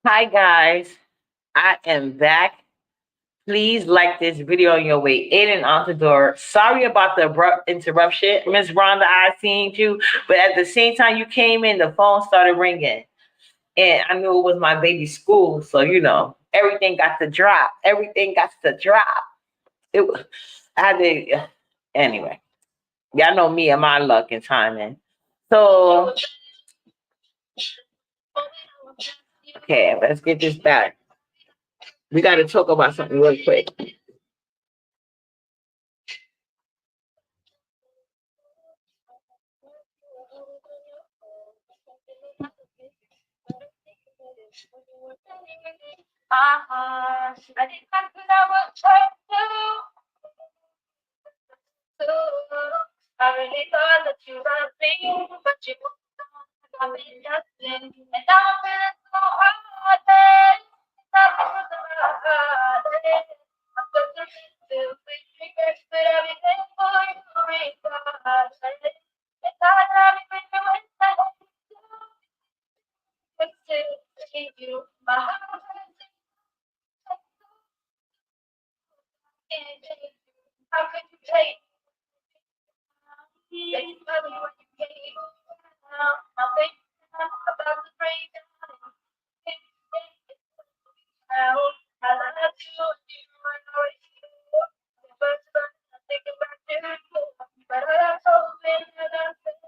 Hi guys, I am back. Please like this video on your way in and out the door. Sorry about the abrupt interruption, Miss Rhonda. I seen you, but at the same time you came in, the phone started ringing, and I knew it was my baby's school. So everything got to drop. Everything got to drop. It was. I had to. Anyway, y'all know me and my luck and timing. So okay, let's get this back. We got to talk about something real quick. I think I could have a try to. I really thought that you loved me, but you got me nothing. And now I'm feeling so heartless. Nothing was about heartless. I'm such a to with regrets, but everything for you regardless. It's hard to have me when I to see you. My heart can't take you. How could you take me? Say you love me when you came. Now I'm thinking about the break down. I love you, you know you. But I'm thinking back to you. But I was hoping that I could.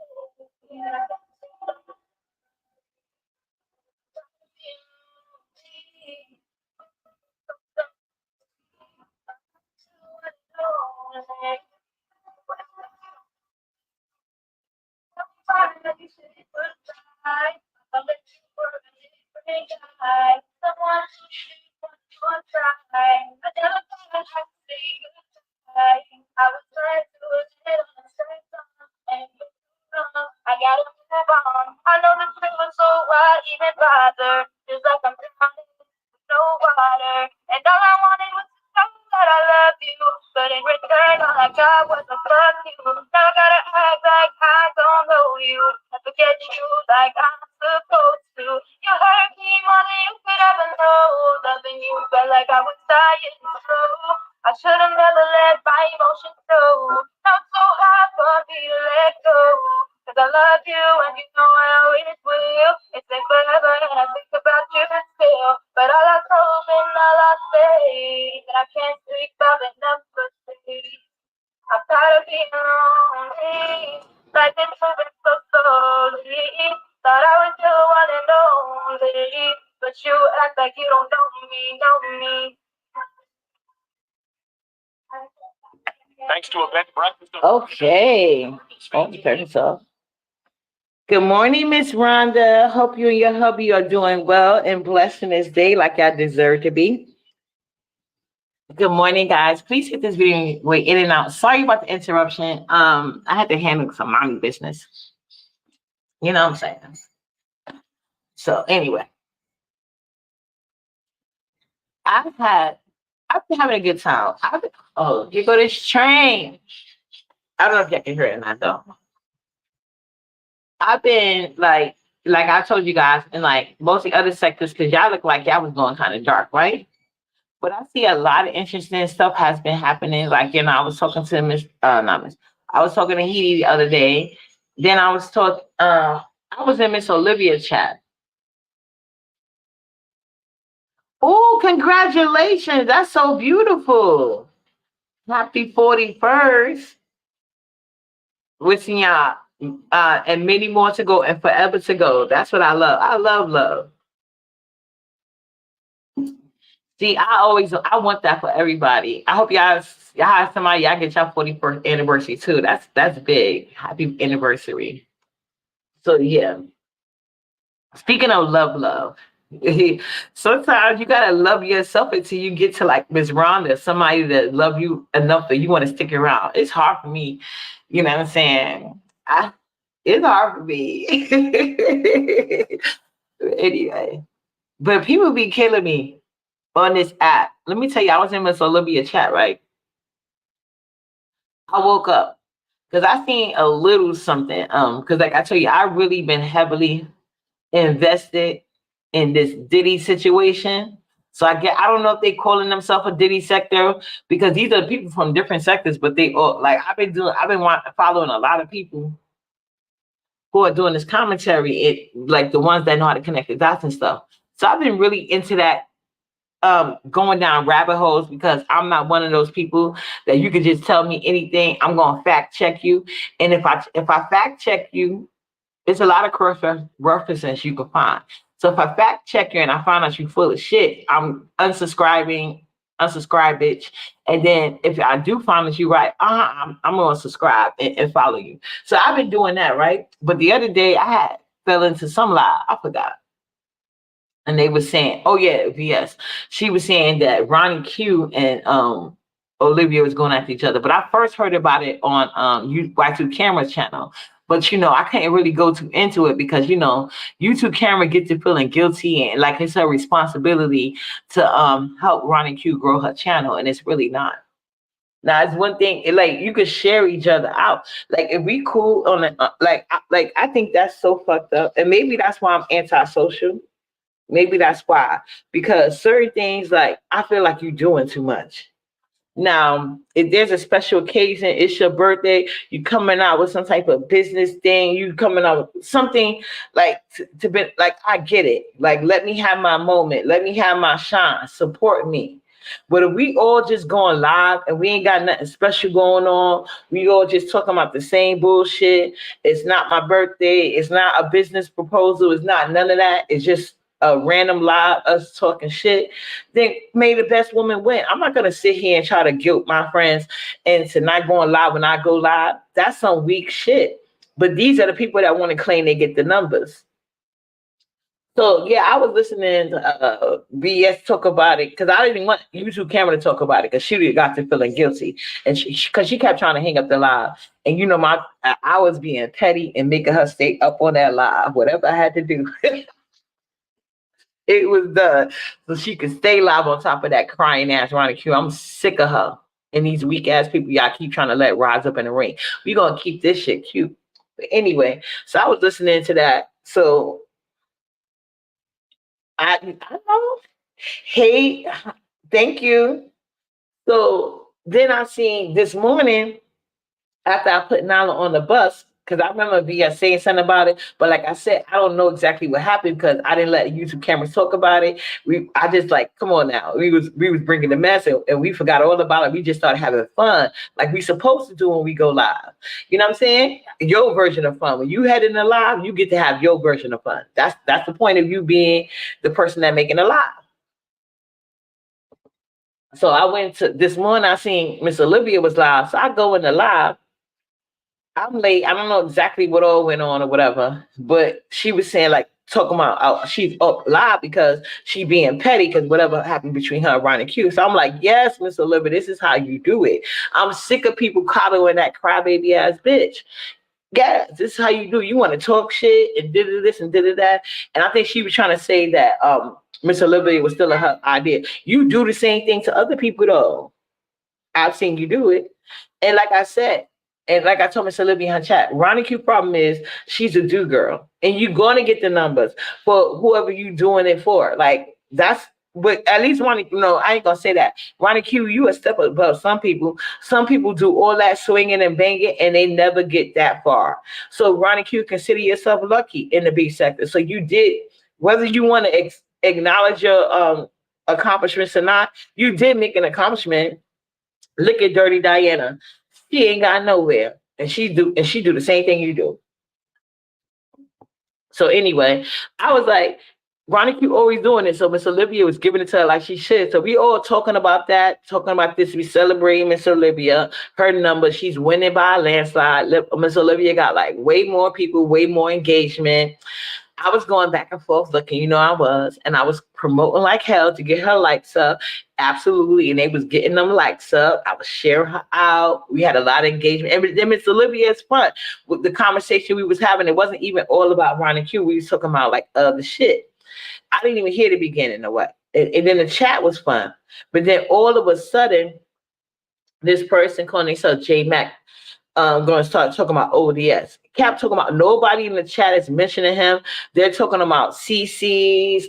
I gotta move on. I know this feeling so why even bother? Just like I'm drowning in no water. And all I wanted was to know that I love you. But in return, all I got was a fuck you. Now I gotta act like I don't know you. I forget you like I'm supposed to. You hurt me more than you could ever know. Loving you felt like I was dying slow. I should have never let my emotions go. Now it's so hard for me to let go. Cause I love you and you know I always will. It's been forever and I think about you still. But all I hope and all I say that I can't sleep, I've been never sleep. I'm tired of being lonely. Life is moving so slowly. Thought I was your one and only. But you act like you don't know me. Thanks to a bed breakfast. Okay. Oh, turn this off. Good morning, Miss Rhonda. Hope you and your hubby are doing well and blessed in this day like y'all deserve to be. Good morning, guys. Please hit this video way in and out. Sorry about the interruption. I had to handle some mommy business. You know what I'm saying? So anyway, I've had I've been having a good time. Oh, here go this train. I don't know if y'all can hear it or not though. I've been like I told you guys in like most of the other sectors because y'all look like y'all was going kind of dark, right? But I see a lot of interesting stuff has been happening. Like, I was talking to Miss not Miss I was talking to Heidi the other day. Then I was in Miss Olivia's chat. Oh, congratulations. That's so beautiful. Happy 41st. Wishing y'all and many more to go and forever to go. That's what I love. I love love. See, I want that for everybody. I hope y'all have somebody y'all get y'all 41st anniversary too. That's big. Happy anniversary. So yeah. Speaking of love. Sometimes you gotta love yourself until you get to like Miss Rhonda, somebody that love you enough that you want to stick around. It's hard for me, you know what I'm saying? It's hard for me. Anyway, but people be killing me on this app. Let me tell you, I was in Miss Olympia chat, right? I woke up because I seen a little something. Because like I tell you, I really been heavily invested in this Diddy situation. So I don't know if they calling themselves a Diddy sector because these are people from different sectors, but they all like I've been following a lot of people who are doing this commentary, like the ones that know how to connect the dots and stuff. So I've been really into that, going down rabbit holes because I'm not one of those people that you could just tell me anything. I'm gonna fact check you, and if I fact check you, it's a lot of cross references you can find. So if I fact check you and I find out you full of shit, I'm unsubscribe, bitch. And then if I do find that you right, I'm gonna subscribe and follow you. So I've been doing that, right? But the other day I had fell into some lie. I forgot. And they were saying, oh yeah, VS. She was saying that Ronnie Q and Olivia was going after each other. But I first heard about it on YouTube Camera's channel. But I can't really go too into it because YouTube Camera gets to feeling guilty and like it's her responsibility to help Ronnie Q grow her channel, and it's really not. Now it's one thing, like you could share each other out. Like if we cool on it, like I think that's so fucked up, and maybe that's why I'm antisocial. Maybe that's why, because certain things like I feel like you're doing too much. Now, if there's a special occasion, it's your birthday, you coming out with some type of business thing, you coming out with something like to be like, I get it. Like, let me have my moment, let me have my shine, support me. But if we all just going live and we ain't got nothing special going on, we all just talking about the same bullshit. It's not my birthday, it's not a business proposal, it's not none of that. It's just a random live, us talking shit, then may the best woman win. I'm not gonna sit here and try to guilt my friends into not going live when I go live. That's some weak shit. But these are the people that want to claim they get the numbers. So yeah, I was listening to BS talk about it because I didn't want YouTube Camera to talk about it because she got to feeling guilty, and because she kept trying to hang up the live, and I was being petty and making her stay up on that live, whatever I had to do. It was done so she could stay live on top of that crying ass Ronnie Q. I'm sick of her and these weak ass people y'all keep trying to let rise up in the ring. We gonna keep this shit cute. But anyway, so I was listening to that. So I know. Hey, thank you. So then I seen this morning after I put Nala on the bus, because I remember VS saying something about it, but like I said, I don't know exactly what happened because I didn't let YouTube cameras talk about it. I just like, come on now, we was bringing the mess and we forgot all about it. We just started having fun, like we supposed to do when we go live. You know what I'm saying? Your version of fun. When you head in the live, you get to have your version of fun. That's the point of you being the person that making a live. So I went to this morning. I seen Miss Olivia was live, so I go in the live. I'm late. I don't know exactly what all went on or whatever, but she was saying like talking about she's up live because she being petty because whatever happened between her and Ronnie Q. So I'm like, yes, Miss Olivia, this is how you do it. I'm sick of people coddling that crybaby ass bitch. Yeah, this is how you do. You want to talk shit and did this and did that. And I think she was trying to say that Miss Olivia was still her idea. You do the same thing to other people though. I've seen you do it. And like I said, and like I told Miss Olivia in her chat, Ronnie Q problem is she's a do girl. And you're gonna get the numbers for whoever you doing it for. Like that's but at least Ronnie, I ain't gonna say that. Ronnie Q, you a step above some people. Some people do all that swinging and banging and they never get that far. So Ronnie Q, consider yourself lucky in the B sector. So you did, whether you want to acknowledge your accomplishments or not, you did make an accomplishment. Look at Dirty Diana. She ain't got nowhere. And she do the same thing you do. So anyway, I was like, Ronnie Q always doing it. So Miss Olivia was giving it to her like she should. So we all talking about that, talking about this. We celebrating Miss Olivia, her number. She's winning by a landslide. Miss Olivia got like way more people, way more engagement. I was going back and forth looking, I was, and I was promoting like hell to get her likes up. Absolutely. And they was getting them likes up. I was sharing her out. We had a lot of engagement. And then Miss Olivia's fun with the conversation we was having. It wasn't even all about Ron and Q. We was talking about like other shit. I didn't even hear the beginning of what. And then the chat was fun. But then all of a sudden, this person calling themselves J Mac. going to start talking about ODS. Cap talking about nobody in the chat is mentioning him. They're talking about CC's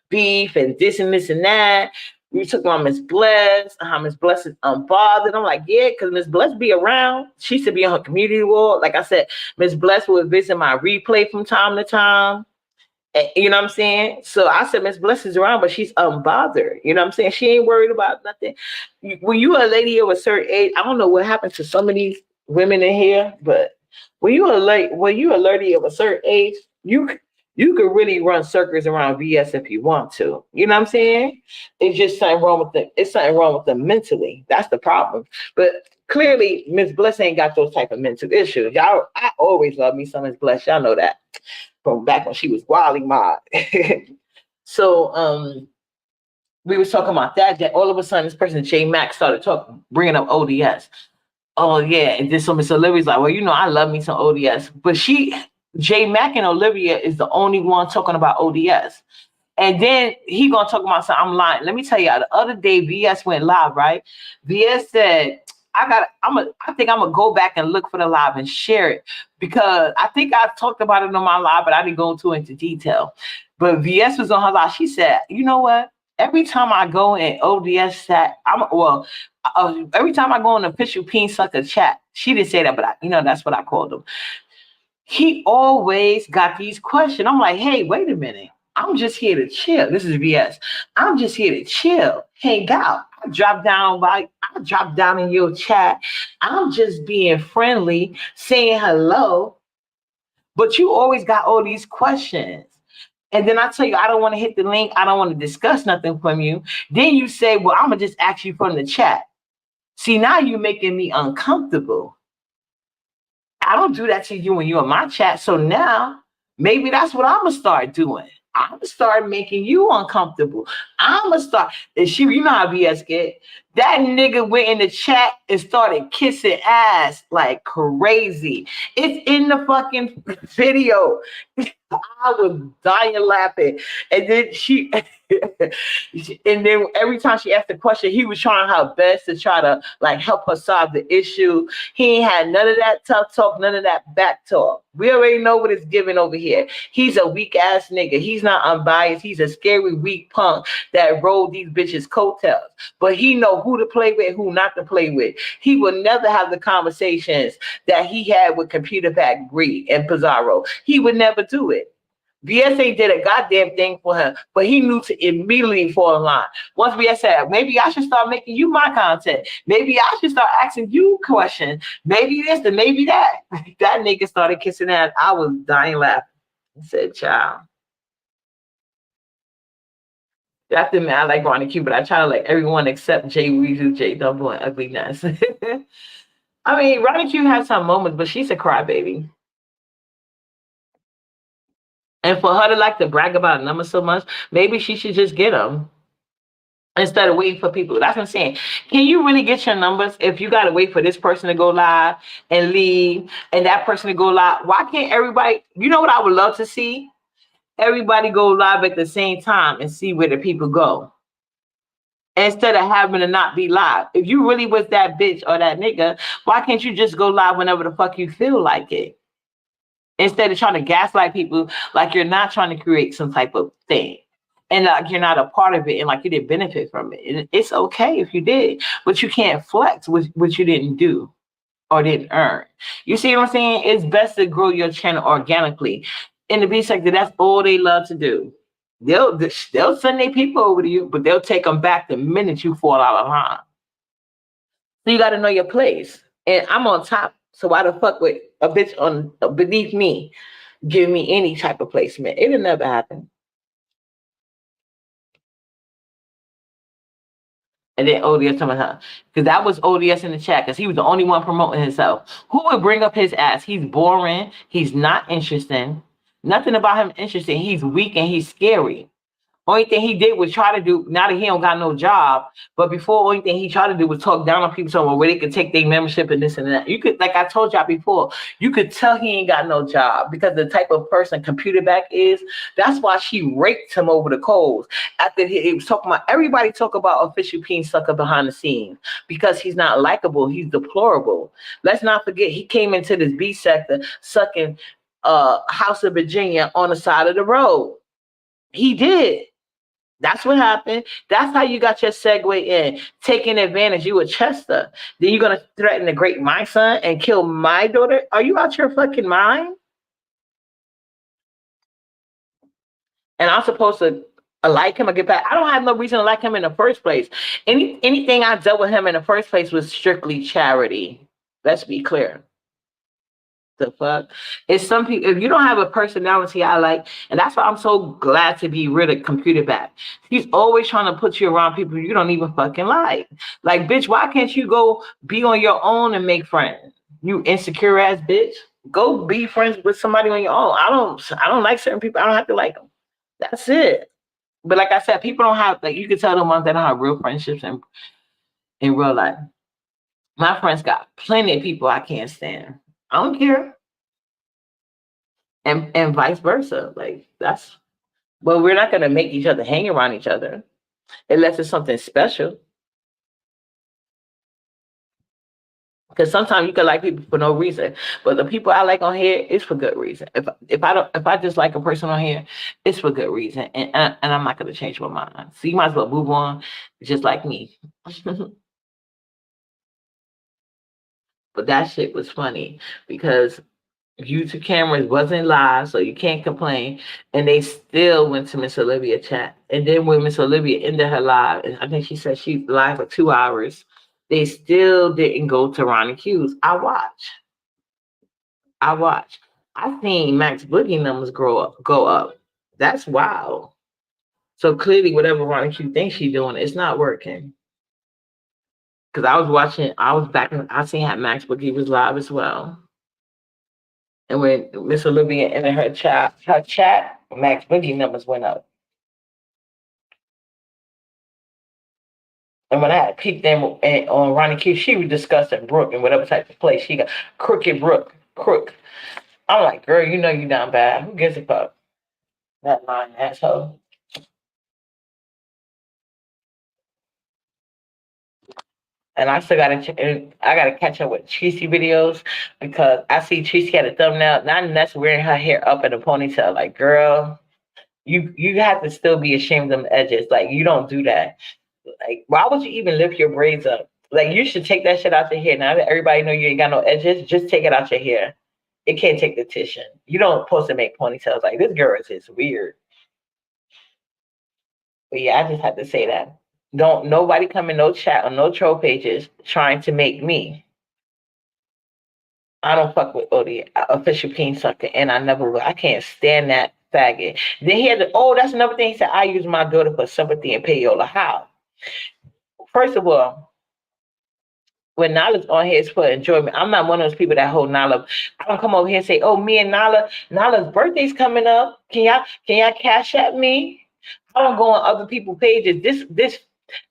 beef and this and that. We talking about Miss Bless, how Miss Bless is unbothered. I'm like, yeah, because Miss Bless be around. She should be on her community wall. Like I said, Miss Bless will visit my replay from time to time. You know what I'm saying? So I said, Miss Bliss is around, but she's unbothered. You know what I'm saying? She ain't worried about nothing. When you a lady of a certain age, I don't know what happened to some of these women in here, but when you a lady of a certain age, you could really run circles around VS if you want to. You know what I'm saying? It's just something wrong with them. It's something wrong with them mentally. That's the problem. But clearly, Miss Bliss ain't got those type of mental issues. Y'all, I always love me some Miss Bliss. Y'all know that from back when she was Wally Mod. So we was talking about that all of a sudden this person J Max started talking, bringing up ODS. Oh yeah, and then so Miss Olivia's like, well, you know, I love me some ODS, but J Mac and Olivia is the only one talking about ODS. And then he gonna talk about something. I'm lying. Let me tell you, the other day VS went live, right? VS said, I think I'm gonna go back and look for the live and share it because I think I talked about it on my live, but I didn't go into detail. But VS was on her live. She said, you know what? Every time I go in ODS chat, every time I go in official Peen Sucker chat, she didn't say that, but that's what I called them. He always got these questions. I'm like, hey, wait a minute. I'm just here to chill. This is VS. I'm just here to chill, hang out. I drop down in your chat. I'm just being friendly, saying hello. But you always got all these questions. And then I tell you, I don't want to hit the link. I don't want to discuss nothing from you. Then you say, well, I'm going to just ask you from the chat. See, now you're making me uncomfortable. I don't do that to you when you're in my chat. So now maybe that's what I'm going to start doing. I'm going to start making you uncomfortable. I'm going to start. And you know how BS get. That nigga went in the chat and started kissing ass like crazy. It's in the fucking video. I was dying laughing. And then and then every time she asked a question, he was trying her best to try to like help her solve the issue. He ain't had none of that tough talk, none of that back talk. We already know what it's giving over here. He's a weak ass nigga. He's not unbiased. He's a scary weak punk that rolled these bitches' coattails. But he know who to play with, who not to play with. He will never have the conversations that he had with Computer Pack Bree and Pizarro. He would never do it. VSA did a goddamn thing for him, but he knew to immediately fall in line. Once VSA said, maybe I should start making you my content. Maybe I should start asking you questions. Maybe this and maybe that. That nigga started kissing ass. I was dying laughing. I said, child. That's the man. I like Ronnie Q, but I try to like everyone except Jay Weezy, J Double, and Ugly Nuts. I mean, Ronnie Q has some moments, but she's a crybaby. And for her to like to brag about numbers so much, maybe she should just get them instead of waiting for people. That's what I'm saying. Can you really get your numbers if you got to wait for this person to go live and leave and that person to go live? Why can't everybody, you know what I would love to see? Everybody go live at the same time and see where the people go. Instead of having to not be live. If you really was that bitch or that nigga, why can't you just go live whenever the fuck you feel like it? Instead of trying to gaslight people like you're not trying to create some type of thing. And like you're not a part of it and like you didn't benefit from it. And it's okay if you did, but you can't flex with what you didn't do or didn't earn. You see what I'm saying? It's best to grow your channel organically. In the B sector, that's all they love to do. They'll send their people over to you, but they'll take them back the minute you fall out of line. So you got to know your place. And I'm on top. So why the fuck would a bitch on beneath me give me any type of placement? It'll never happen. And then ODS talking about her. Because that was ODS in the chat, because he was the only one promoting himself. Who would bring up his ass? He's boring. He's not interesting. Nothing about him interesting. He's weak and he's scary. Only thing he did was try to do, now that he don't got no job, but before, only thing he tried to do was talk down on people somewhere where they could take their membership and this and that. You could, like I told y'all before, you could tell he ain't got no job because the type of person Computer Back is. That's why she raked him over the coals. After he was talking about, everybody talk about official peen sucker behind the scenes because he's not likable, he's deplorable. Let's not forget he came into this B sector sucking House of Virginia on the side of the road. He did. That's what happened. That's how you got your segue in, taking advantage. You a Chester. Then you're gonna threaten to grape my son and kill my daughter. Are you out your fucking mind? And I'm supposed to like him or get back. I don't have no reason to like him in the first place. Anything I dealt with him in the first place was strictly charity. Let's be clear. The fuck? It's some people, if you don't have a personality I like, and that's why I'm so glad to be rid of Computer Back. He's always trying to put you around people you don't even fucking like. Like, bitch, why can't you go be on your own and make friends? You insecure ass bitch. Go be friends with somebody on your own. I don't like certain people. I don't have to like them. That's it. But like I said, people don't have, like, you can tell the ones that don't have real friendships in real life. My friends got plenty of people I can't stand. I don't care. And vice versa. Like, that's, well, we're not gonna make each other hang around each other unless it's something special. Because sometimes you can like people for no reason, but the people I like on here is for good reason. If I just like a person on here, it's for good reason, and I'm not gonna change my mind. So you might as well move on, just like me. But that shit was funny because YouTube cameras wasn't live, so you can't complain. And they still went to Miss Olivia chat. And then when Miss Olivia ended her live, and I think she said she live for 2 hours, they still didn't go to Ronnie Hughes. I watch. I watch. I seen Max Boogie numbers go up. That's wild. So clearly, whatever Ronnie Hughes thinks she's doing, it's not working. Because I was watching, I was back, I seen how Max Boogie was live as well. And when Miss Olivia entered her chat, Max Boogie numbers went up. And when I had peeked in on Ronnie Q, she was discussing Brooke and whatever type of place she got. Crooked Brooke. Crook. I'm like, girl, you know you down bad. Who gives a fuck? That lying asshole. And I still I gotta catch up with Tracy videos because I see Tracy had a thumbnail. Not that's wearing her hair up in a ponytail. Like, girl, you have to still be ashamed of the edges. Like, you don't do that. Like, why would you even lift your braids up? Like, you should take that shit out your hair. Now that everybody know you ain't got no edges, just take it out your hair. It can't take the tissue. You don't supposed to make ponytails. Like, this girl is just weird. But yeah, I just had to say that. Don't nobody come in no chat or no troll pages trying to make me. I don't fuck with Odie, official peen sucker, and I never will. I can't stand that faggot. Then he had that's another thing. He said, I use my daughter for sympathy and payola. How? First of all, when Nala's on here, it's for enjoyment. I'm not one of those people that hold Nala. I don't come over here and say, "Oh, me and Nala's birthday's coming up. Can y'all cash at me?" I don't go on other people's pages.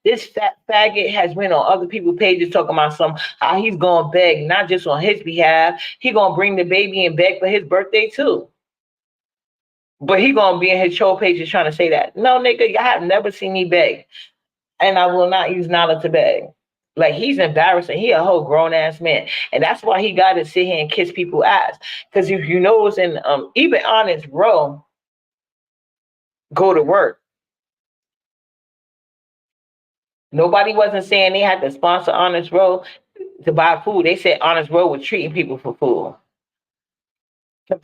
This fat faggot has went on other people's pages talking about how he's gonna beg, not just on his behalf. He gonna bring the baby and beg for his birthday too. But he gonna be in his troll pages trying to say that. No, nigga, y'all have never seen me beg, and I will not use Nala to beg. Like, he's embarrassing. He a whole grown ass man, and that's why he got to sit here and kiss people's ass. Because if you know, it's in even Honest Row, go to work. Nobody wasn't saying they had to sponsor Honest Row to buy food. They said Honest Row was treating people for food. What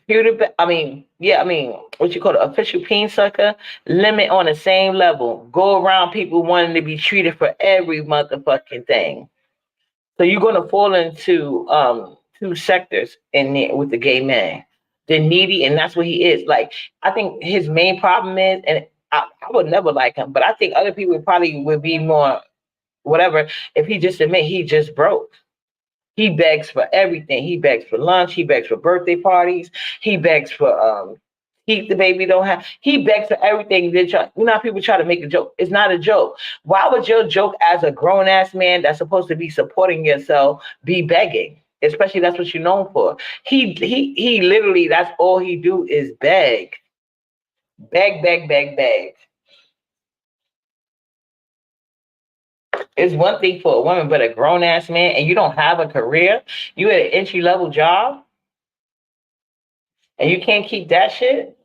you call it, official peen sucker, limit on the same level. Go around people wanting to be treated for every motherfucking thing. So you're gonna fall into two sectors in there with the gay man. The needy, and that's what he is. Like, I think his main problem is, and I would never like him, but I think other people probably would be more whatever if he just admit he just broke. He begs for everything. He begs for lunch. He begs for birthday parties. He begs for keep the baby, don't have. He begs for everything. You know how people try to make a joke. It's not a joke. Why would your joke as a grown ass man that's supposed to be supporting yourself be begging? Especially that's what you're known for. He literally, that's all he do is beg, beg, beg, beg, beg. It's one thing for a woman, but a grown ass man, and you don't have a career. You at an entry level job, and you can't keep that shit.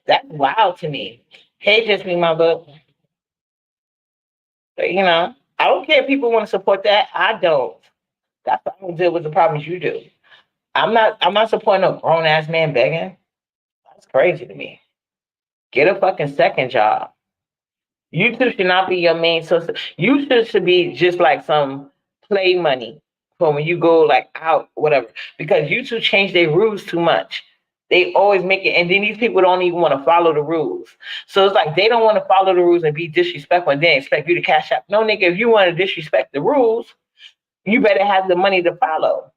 That's wild to me. Hey, just me, my book. You know, I don't care if people want to support that. I don't. That's why I don't deal with the problems you do. I'm not supporting a grown ass man begging. That's crazy to me. Get a fucking second job. YouTube should not be your main source. YouTube should be just like some play money for when you go like out, whatever. Because YouTube changed their rules too much. They always make it, and then these people don't even want to follow the rules. So it's like they don't want to follow the rules and be disrespectful, and then expect you to cash out. No, nigga, if you want to disrespect the rules, you better have the money to follow.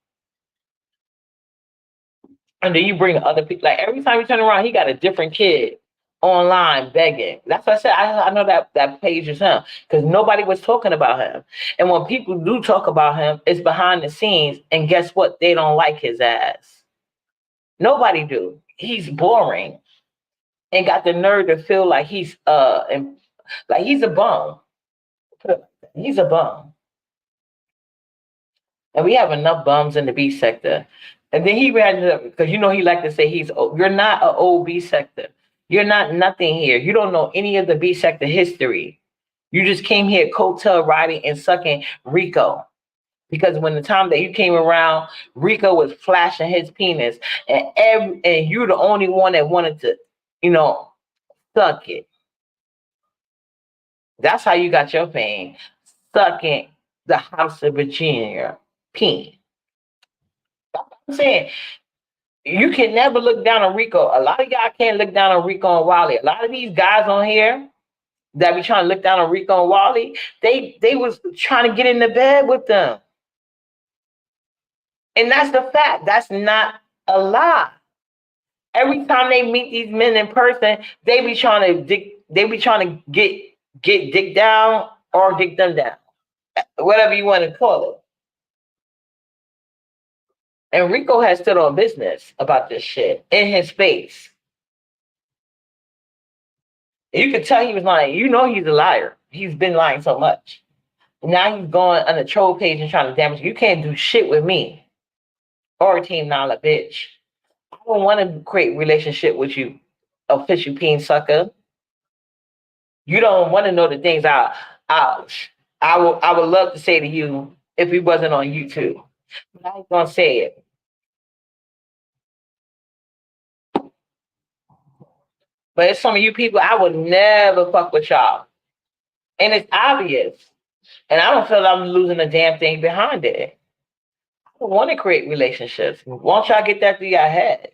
And then you bring other people. Like every time you turn around, he got a different kid online begging. That's what I said. I know that page is him because nobody was talking about him. And when people do talk about him, it's behind the scenes. And guess what? They don't like his ass. Nobody do. He's boring and got the nerve to feel like he's a bum. He's a bum. And we have enough bums in the B sector. And then he ran it up because he like to say you're not an old B sector. You're not nothing here. You don't know any of the B sector history. You just came here coattail riding and sucking Rico. Because when the time that you came around, Rico was flashing his penis, and you're the only one that wanted to, suck it. That's how you got your fame, sucking the House of Virginia peen. I'm saying you can never look down on Rico. A lot of y'all can't look down on Rico and Wally. A lot of these guys on here that be trying to look down on Rico and Wally, they was trying to get in the bed with them. And that's the fact. That's not a lie. Every time they meet these men in person, they be trying to get dick down or dick them down. Whatever you want to call it. And Rico has stood on business about this shit in his face. And you could tell he was lying. He's a liar. He's been lying so much. Now he's going on the troll page and trying to damage you. You can't do shit with me or Team Nala, bitch. I don't want to create relationship with you, official peen sucker. You don't want to know the things I would love to say to you if it wasn't on YouTube. But I ain't gonna say it. But it's some of you people I would never fuck with y'all. And it's obvious. And I don't feel I'm losing a damn thing behind it. I don't want to create relationships. Won't y'all get that through your head?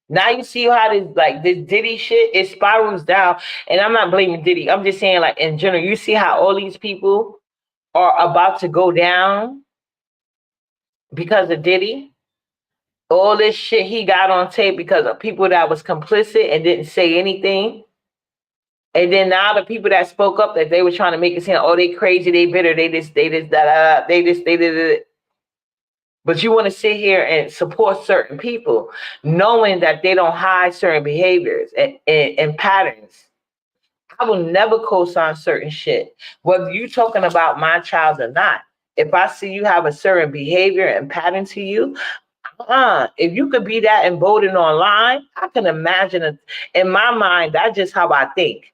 Now you see how this Diddy shit, it spirals down. And I'm not blaming Diddy. I'm just saying, like, in general, you see how all these people are about to go down because of Diddy? All this shit he got on tape because of people that was complicit and didn't say anything. And then now the people that spoke up that they were trying to make it seem, oh, they crazy, they bitter, they did. But you want to sit here and support certain people, knowing that they don't hide certain behaviors and patterns. I will never co-sign certain shit, whether you talking about my child or not. If I see you have a certain behavior and pattern to you, if you could be that emboldened online, I can imagine in my mind, that's just how I think.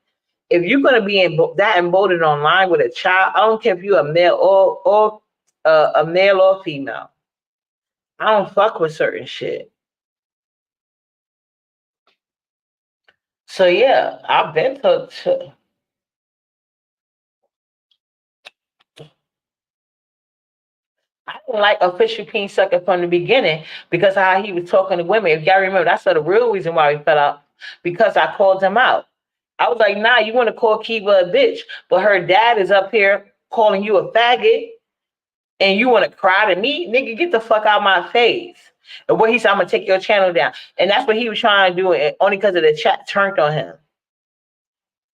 If you're going to be that emboldened online with a child, I don't care if you're a male or a male or female. I don't fuck with certain shit. So yeah, I've been to I didn't like official peen sucker from the beginning because how he was talking to women. If y'all remember, that's the real reason why we fell out, because I called him out. I was like, nah, you want to call Kiva a bitch, but her dad is up here calling you a faggot and you want to cry to me? Nigga, get the fuck out my face. And what he said, I'm gonna take your channel down. And that's what he was trying to do, and only because of the chat turned on him.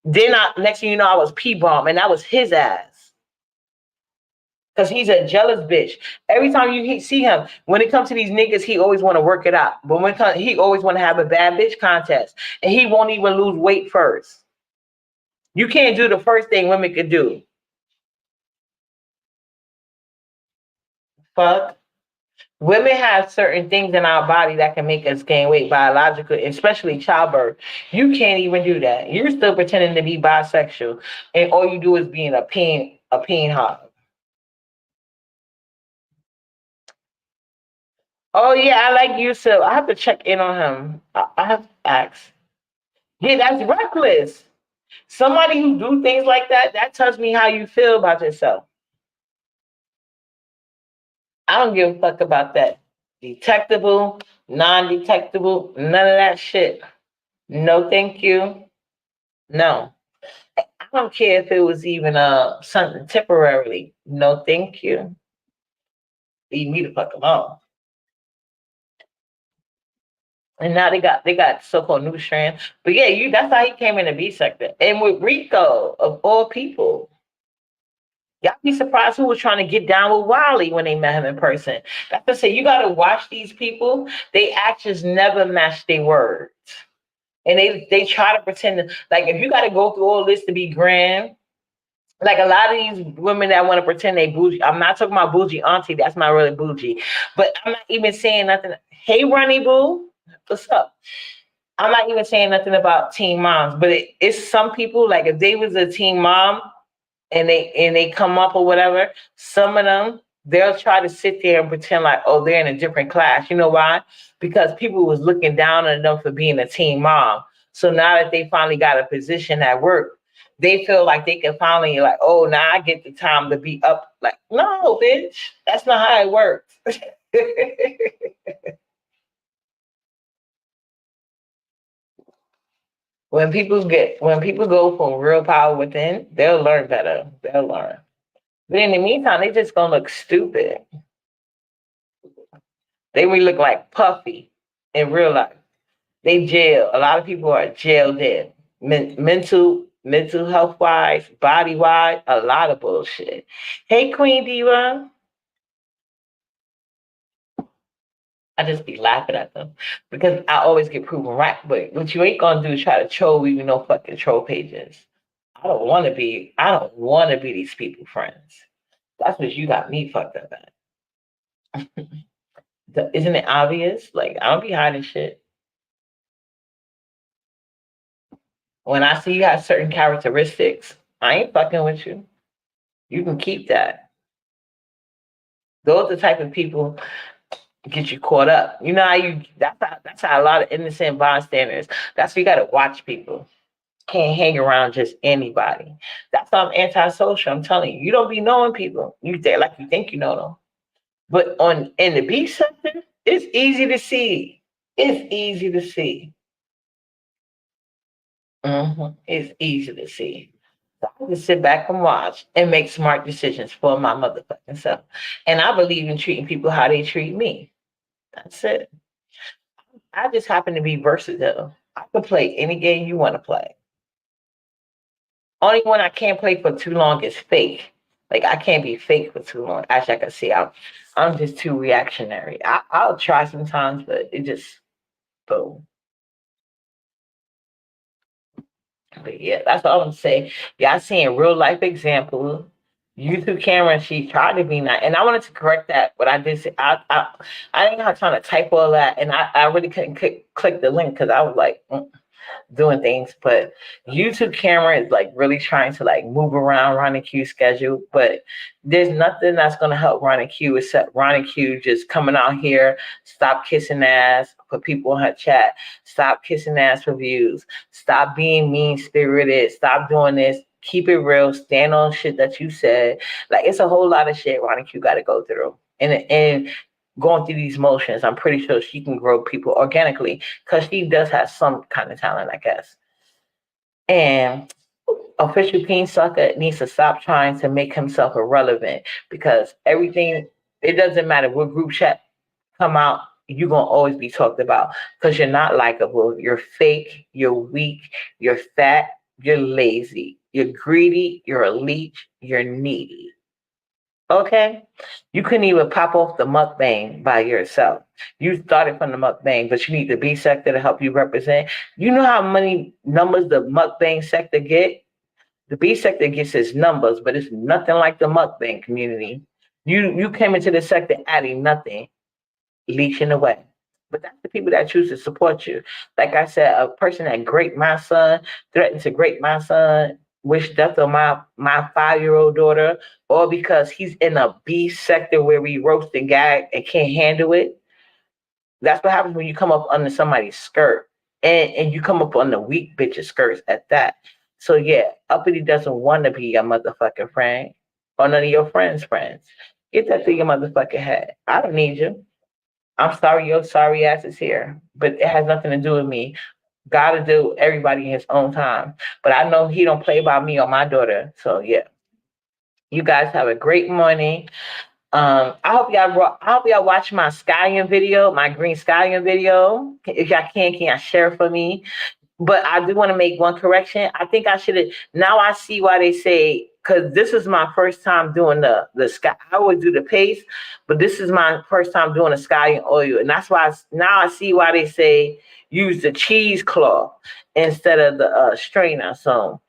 Then next thing you know, I was P-bomb, and that was his ass. Because he's a jealous bitch. Every time you see him, when it comes to these niggas, he always want to work it out. But he always want to have a bad bitch contest. And he won't even lose weight first. You can't do the first thing women could do. Fuck. Women have certain things in our body that can make us gain weight biologically, especially childbirth. You can't even do that. You're still pretending to be bisexual, and all you do is being a peen hog. Oh yeah, I like Yusuf. I have to check in on him. I have to ask. Yeah, that's reckless. Somebody who do things like that, that tells me how you feel about yourself. I don't give a fuck about that. Detectable, non-detectable, none of that shit. No, thank you. No. I don't care if it was even something temporarily. No, thank you. Leave me the fuck alone. And now they got so-called new strands. But yeah, that's how he came in the B sector. And with Rico, of all people, y'all be surprised who was trying to get down with Wiley when they met him in person. That's to say, you gotta watch these people. They actions never match their words. And they try to pretend like if you gotta go through all this to be grand, like a lot of these women that want to pretend they bougie. I'm not talking about bougie auntie. That's not really bougie. But I'm not even saying nothing. Hey, Ronnie Boo, what's up? I'm not even saying nothing about teen moms, but it's some people like if they was a teen mom and they come up or whatever, some of them they'll try to sit there and pretend like, oh, they're in a different class. You know why? Because people was looking down on them for being a teen mom. So now that they finally got a position at work, they feel like they can finally like, oh, now I get the time to be up. Like, no, bitch, that's not how it works. When people go from real power within, they'll learn better. They'll learn. But in the meantime, they just gonna look stupid. They will look like Puffy in real life. They jail. A lot of people are jailed in. Mental health wise, body wise, a lot of bullshit. Hey Queen Diva. I just be laughing at them because I always get proven right. But what you ain't gonna do is try to troll even no fucking troll pages. I don't wanna be these people friends. That's what you got me fucked up at. Isn't it obvious? Like I don't be hiding shit. When I see you have certain characteristics, I ain't fucking with you. You can keep that. Those are the type of people get you caught up. You know how that's how a lot of innocent bystanders. That's why you gotta watch people. Can't hang around just anybody. That's why I'm antisocial. I'm telling you, you don't be knowing people. You think you know them. But in the B sector, it's easy to see. It's easy to see. It's easy to see. So I just sit back and watch and make smart decisions for my motherfucking self. And I believe in treating people how they treat me. That's it. I just happen to be versatile. I can play any game you want to play. Only one I can't play for too long is fake. Like I can't be fake for too long. Actually, I can see I'm just too reactionary. I'll try sometimes, but it just boom. But yeah, that's all I'm saying. Y'all seeing real life examples. YouTube camera, she tried to be nice, and I wanted to correct that. But I did say I didn't have time to type all that, and I really couldn't click the link because I was like. Doing things, but YouTube camera is like really trying to like move around Ronnie Q's schedule, but there's nothing that's gonna help Ronnie Q except Ronnie Q just coming out here, stop kissing ass for people in her chat, stop kissing ass for views, stop being mean spirited, stop doing this, keep it real, stand on shit that you said. Like it's a whole lot of shit Ronnie Q got to go through, and going through these motions, I'm pretty sure she can grow people organically because she does have some kind of talent, I guess. And official peen sucker needs to stop trying to make himself irrelevant because everything, it doesn't matter what group chat come out, you're gonna always be talked about because you're not likable. You're fake. You're weak. You're fat. You're lazy. You're greedy. You're a leech. You're needy. Okay, you couldn't even pop off the mukbang by yourself. You started from the mukbang, but you need the B sector to help you represent. You know how many numbers the mukbang sector get? The B sector gets its numbers, but it's nothing like the mukbang community. You came into the sector adding nothing, leeching away. But that's the people that choose to support you. Like I said, a person that graped my son, threatened to grape my son, wish death on my 5-year-old daughter, all because he's in a B sector where we roast and gag and can't handle it. That's what happens when you come up under somebody's skirt. And you come up on the weak bitch's skirts at that. So yeah, uppity doesn't want to be your motherfucking friend or none of your friends' friends. Get that through your motherfucking head. I don't need you. I'm sorry your sorry ass is here, but it has nothing to do with me. Gotta do everybody in his own time. But I know he don't play by me or my daughter. So yeah. You guys have a great morning. I hope y'all watch my scallion video, my green scallion video. If y'all can y'all share it for me? But I do want to make one correction. I think I should have. Now I see why they say, because this is my first time doing the sky. I always do the paste, but this is my first time doing the sky and oil, and that's why now I see why they say use the cheesecloth instead of the strainer. So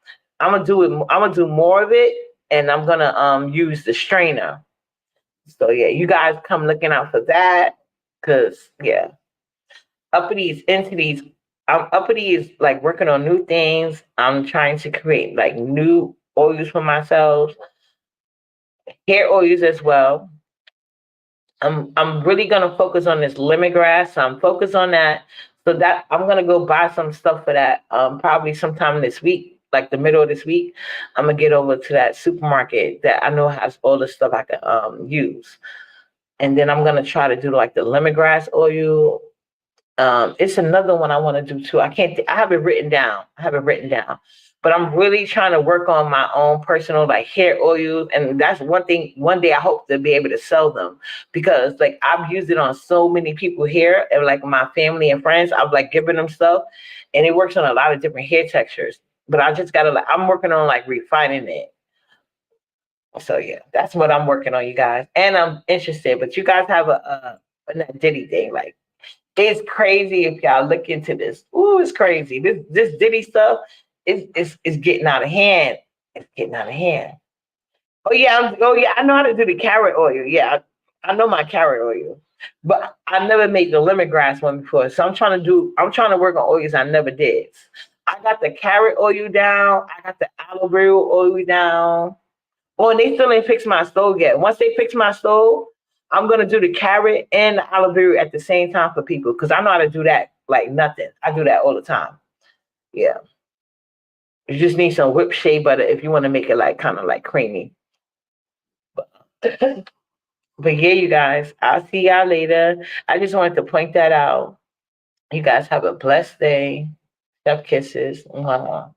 I'm gonna do it. I'm gonna do more of it, and I'm gonna use the strainer. So yeah, you guys come looking out for that, because yeah, uppity is into these. Uppity is like working on new things. I'm trying to create like new oils for myself, hair oils as well. I'm really gonna focus on this lemongrass. So I'm focused on that. So that I'm gonna go buy some stuff for that. Probably sometime this week, like the middle of this week. I'm gonna get over to that supermarket that I know has all the stuff I can use. And then I'm gonna try to do like the lemongrass oil. It's another one I want to do too. I can't. I have it written down. But I'm really trying to work on my own personal like hair oils, and that's one thing. One day I hope to be able to sell them because like I've used it on so many people here, and like my family and friends. I've like given them stuff, and it works on a lot of different hair textures. But I just gotta like I'm working on like refining it. So yeah, that's what I'm working on, you guys. And I'm interested. But you guys have a that Diddy thing like. It's crazy if y'all look into this. Ooh, it's crazy. This Diddy stuff is getting out of hand. It's getting out of hand. Oh yeah, I know how to do the carrot oil. Yeah, I know my carrot oil. But I never made the lemongrass one before. So I'm trying to work on oils I never did. I got the carrot oil down, I got the aloe vera oil down. Oh, and they still ain't fixed my stove yet. Once they fix my stove, I'm gonna do the carrot and the aloe vera at the same time for people because I know how to do that like nothing. I do that all the time. Yeah, you just need some whipped shea butter if you want to make it like kind of like creamy. But, but yeah, you guys, I'll see y'all later. I just wanted to point that out. You guys have a blessed day. Chef kisses. Mwah.